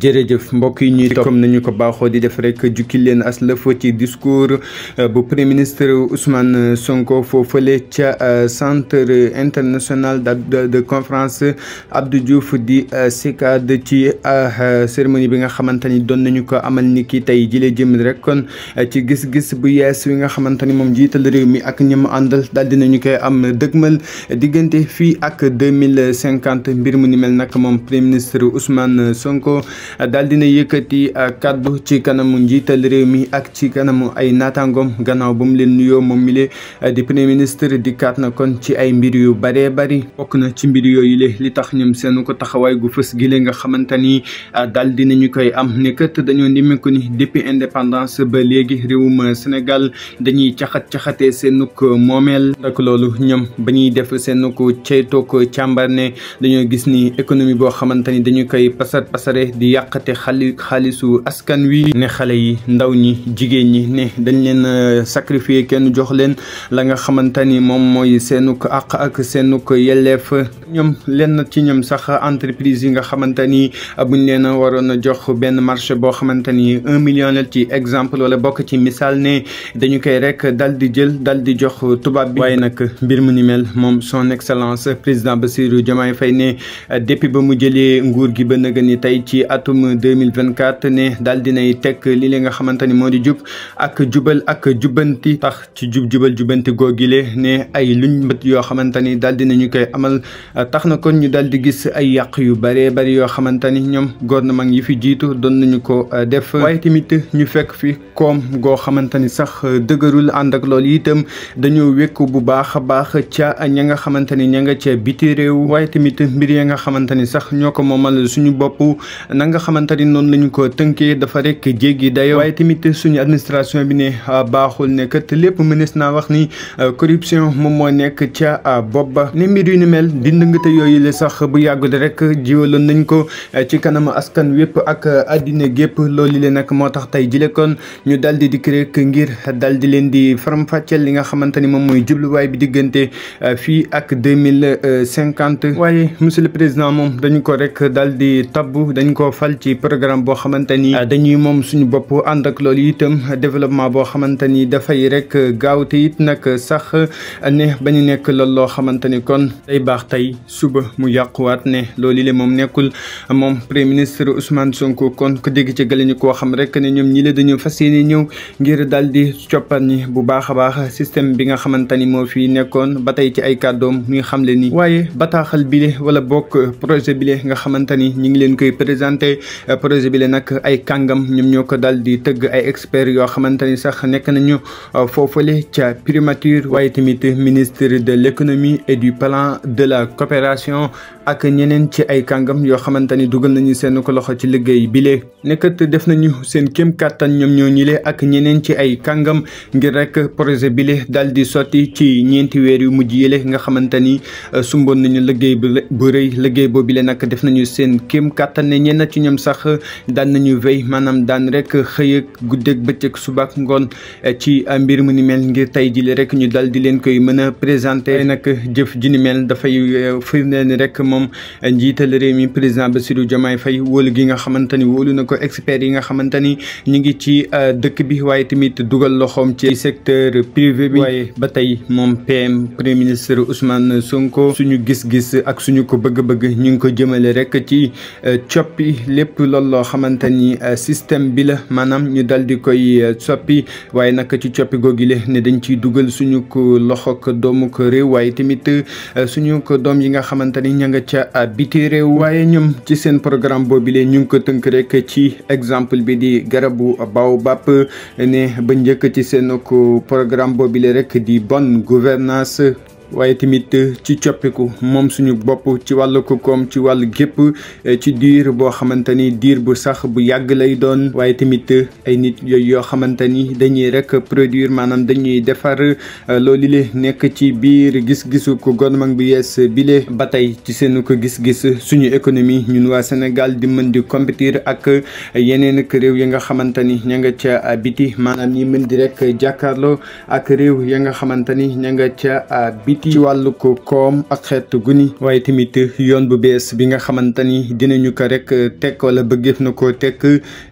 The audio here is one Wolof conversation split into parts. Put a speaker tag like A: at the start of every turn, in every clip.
A: jërëjëf mbokk yi ñuy comme nañu ko baaxoo di def rek jukki leen as lëf ci discours bu premier ministre Ousmane Sonko foofale ca centre international de conférence Abdou Diouf di CICAD ci cérémonie bi nga xamante ni doon nañu ko amal ni ki tey jile jëm rek kon ci gis-gis bu yees wi nga xamante ni moom jiital réew mi ak ñi mu àndal daal dinañu koy am dëgmal diggante fii ak 2050 mbir mu ni mel nag moom premier ministre Ousmane Sonko daal dina yëkkati kaddu ci kanamu njiital réew mi ak ci kanamu ay naataangoom gannaaw ba mu leen nuyoo moom mi le di premier ministre di kaat na kon ci ay mbir yu bëree bëri bokk na ci mbir yooyu le li tax ñoom seen ko taxawaay gu fës gi le nga xamante ni daal dinañu koy am ne kat dañoo ndimmeeku ni depuis indépendance ba léegi réewum Sénégal dañuy caxatee seenuk moomeel ak loolu ñoom ba ñuy def seenuk ceytook càmbar ne dañoo gis ni économie boo xamante ni dañu koy pasare di yàqate xaalisu askan wi ne xale yi ndaw ñi jigéen ñi ne dañ leen sacrifier kenn jox leen la nga xamante ni moom mooy seenuk àq ak seenuk yelleef ñoom leen ci ñoom sax entreprise yi nga xamante ni buñ leen a waroon a jox benn marché boo xamante ni 1 million la ci exemple wala bokk ci misaal ne dañu koy rek dal di jël dal di jox tubaab bi waaye nag mbir mu ni mel moom son excellence président Bassirou Diomaye Faye ne depuis ba mu jëlee nguur gi ba nëga ni tey ci atum 2024 ne daal dinay tekk li nga xamante ni moo di jub ak jubal ak jubbanti tax ci jubal jubbanti googile ne ay luñ mbët yoo xamante ni daal dinañu koy amal tax na kon ñu daal di gis ay yàq yu bëree bëri yoo xamante ni ñoom gouvernement yi fi jiitu doon nañu ko def waaye tamit ñu fekk fi koom goo xamante ni sax dëgërul ànd ak loolu itam dañoo wékku bu baax a baax ca ña nga xamante ni ña nga ca biti réew waaye tamit mbir ya nga xamante ni sax ñoo ko moomal suñu bopp na nga xamante ni noonu lañu ko tënkee dafa rek jéggi dayo waaye tamit suñu administration bi ne baaxul ne kat lépp mënees naa wax ni corruption moom moo nekk ca bopp ba ne mbir yu ni mel di ndëngate yooyu la sax bu yàggul rek jiwaloon nañ ko ci kanamu askan wépp ak àddina gépp loolu le nag moo tax tey jile kon ñu daal di dikk rek ngir daal di leen di faram-fàcceel li nga xamante ni moom mooy jubluwaay bi diggante fii ak 2050 waaye monsieur le président moom dañu ko rek daal di tabbu dañ ko fal ci programme boo xamante ni dañuy moom suñu bopp ànd ak loolu itam développement boo xamante ni dafay rek gaaw te it nag sax ne bañu nekk loolu loo xamante ni kon day baax tey suba mu yàquwaat ne loolu le moom nekkul moom premier ministre Ousmane Sonko kon ko dégg ci gale ñu koo xam rek ne ñoom ñi la dañu fas yéene ñëw ngir daal di coppar ñi bu baax a baax système bi nga xamante ni moo fi nekkoon ba tey ci ay kàddoom muy xamle ni waaye bataaxal bile wala bokk projet bile nga xamante ni ñi ngi leen koy présenté projet bi la nag ay kàngam ñoom ñoo ko daal di tëgg ay experts yoo xamante ni sax nekk nañu foofale ca primature waaye tamit ministre de l'économie et du plan de la coopération ak ñeneen ci ay kàngam yoo xamante ni dugal nañu seen ko loxo ci liggéey bile nekkat def nañu seen kéem kàttan ñoom ñoo ñile ak ñeneen ci ay kàngam ngir rek projet bile daal di sotti ci ñeenti weer yu mujj yële nga xamante ni sumboon nañu liggéey bu rëy liggéey boobu le nag def nañu seen kéem kàttan ne ñenn ci ñoom sax daan nañu wéy maanaam daan rek xëy ak guddeeg bëccëg suba ak ngoon ci mbir mu ni mel ngir tey jii rek ñu dal di leen koy mën a présenté nag jëf ji ni mel dafay firndeel ni rek moom njiital réew mi président Bassirou Diomaye Faye wóolu gi nga xamante ni wóolu na ko experts yi nga xamante ni ñu ngi ci dëkk bi waaye tamit dugal loxoom ci secteur privé bi waaye ba tey moom PM premier ministre Ousmane Sonko suñu gis-gis ak suñu ko bëgg-bëgg ñu ngi ko jëmale rek ci coppi lépp loolu loo xamante ni système bi la maanaam ñu dal di koy soppi waaye nag ci coppi googu le ne dañ ciy dugal suñu ko loxo ko doomu ko réew waaye tamit suñu ko doom yi nga xamante ni ña nga ca biti réew waaye ñoom ci seen programme boobu le ñu ngi ko tënk rek ci exemple bi di garabu baobab ne ba njëkk ci seen ko programme boobu le rek di bonne gouvernance waaye tamit ci coppiku moom suñu bopp ci wàllu koom ci wàllu gépp ci diir boo xamante ni diir bu sax bu yàgg lay doon waaye tamit ay nit yooyu yoo xamante ni dañuy rek produire maanaam dañuy defar loolu le nekk ci biir gis-gisu ko gouvernement bi yees bile ba tey ci seen ko gis-gis suñu économie ñun waa Sénégal di mën di compétir ak yeneen réew yi nga xamante ni ña nga ca biti maanaam ñi mën di rek jàkkaarloo ak réew ya nga xamante ni ña nga ca biti jubbanti ci wàllu ko koom ak xeetu guni waaye tamit yoon bu bees bi nga xamante ni dinañu ko rek teg wala bëggeef na ko teg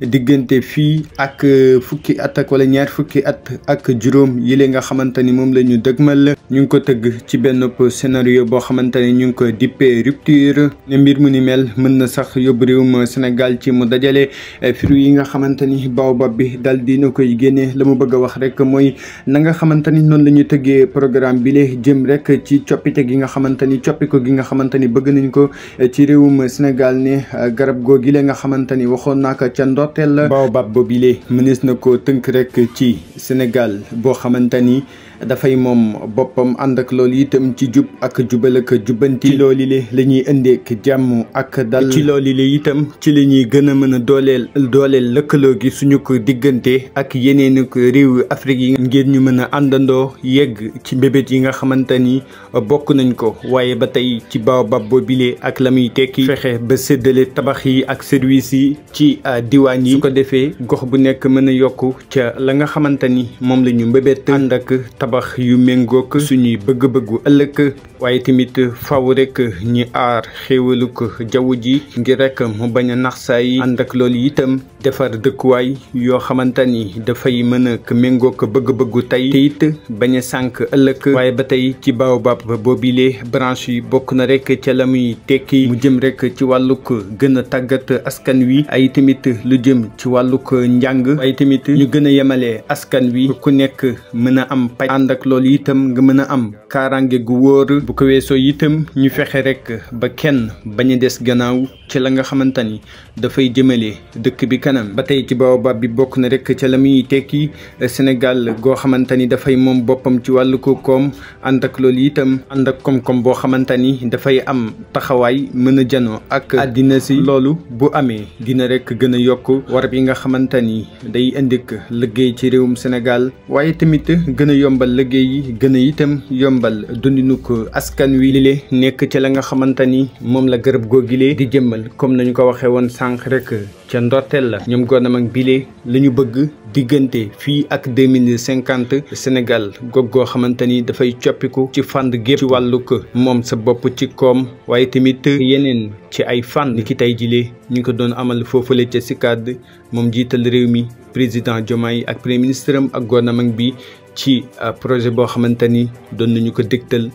A: diggante fii ak fukki at ak wala ñaar fukki at ak juróom yile nga xamante ni moom la ñu dëgmal ñu ngi ko tëgg ci benn scénario boo xamante ni ñu ngi ko dippee rupture ne mbir mu ni mel mën na sax yóbbu réewum Sénégal ci mu dajale fruits yi nga xamante ni baobab bi dal dina koy génne la mu bëgg a wax rek mooy na nga xamante ni noonu la ñu tëggee programme bi le jëm rek ci coppite gi nga xamante ni coppiko gi nga xamante ni bëgg nañ ko ci réewum Sénégal ne garab googi le nga xamante ni waxoon naa ko ca ndorteel baobab boobu le mënees na ko tënk rek ci Sénégal boo xamante ni dafay moom boppam ànd ak loolu itam ci jub ak jubal ak jubbanti ci loolu le la ñuy indeek jàmm ak dal ci loolu le itam ci la ñuy gën a mën a dooleel lëkkaloo gi suñu ko diggante ak yeneen ko réew Afrique yi ngir ñu mën a àndandoo yegg ci mbébét yi nga xamante ni bokk nañ ko waaye ba tey ci baobab boobile ak la muy tekki fexe ba séddale tabax yi ak service yi ci diwaan yi su ko defee gox bu nekk mën a yokku ca la nga xamante ni moom la ñu mbébét ànd ak tabax yu méngook suñuy bëgg-bëggu ëllëg waaye tamit faw rek ñi aar xéewalu ko jaww ji ngir rek mu bañ a nax saa yi ànd ak loolu itam defar dëkkuwaay yoo xamante ni dafay mën a méngook bëgg-bëggu tey te it bañ a sànk ëllëg waaye ba tey ci baobab boobile branche yi bokk na rek ca la muy tekki mu jëm rek ci wàllug gën a tàggat askan wi ay tamit lu jëm ci wàllug njàng ay tamit ñu gën a yemale askan wi ku nekk mën a am paj ànd ak loolu itam nga mën a am kaaraange gu wóor bu ko weesoo itam ñu fexe rek ba kenn bañ a des gannaaw ci la nga xamante ni dafay jëmale dëkk bi kanam ba tey ci baobab bi bokk na rek ca la muy tekki Sénégal goo xamante ni dafay moom boppam ci wàllu ko koom ànd ak loolu itam ànd ak koom-koom boo xamante ni dafay am taxawaay mën a janoo ak àddina si loolu bu amee dina rek gën a yokk warab yi nga xamante ni day indik liggéey ci réewum Sénégal waaye tamit gën a yombal liggéey yi gën a itam yombal dundinu ko askan wi lile nekk ci la nga xamante ni moom la garab googile di jëmmal comme nañu ko waxee woon sànq rek ca ndorteel la ñoom gouvernement bile la ñu bëgg diggante fii ak 2050 Sénégal goog goo xamante ni dafay coppiku ci fànn gépp ci wàllug moom sa bopp ci koom waaye tamit yeneen ci ay fànn ni ki tey jile ñu ko doon amal foofule ca CICAD moom jiital réew mi président Diomaye ak premier ministre am ak gouvernement bi ci projet boo xamante ni doon nañu ko dégtal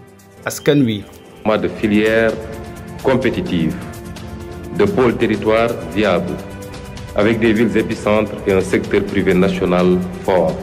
A: askan wi.
B: De filières compétitives, de pôles territoires viables, avec des villes épicentres et un secteur privé national fort.